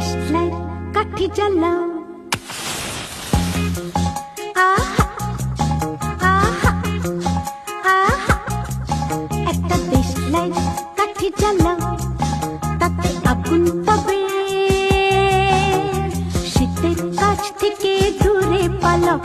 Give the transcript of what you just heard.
দেশলাই কাঠি জ্বালাও, আহা আহা আহা, একটা দেশলাই কাঠি জ্বালাও, তাতে আগুন পাবে, শীতের কাছ থেকে দূরে পালাও।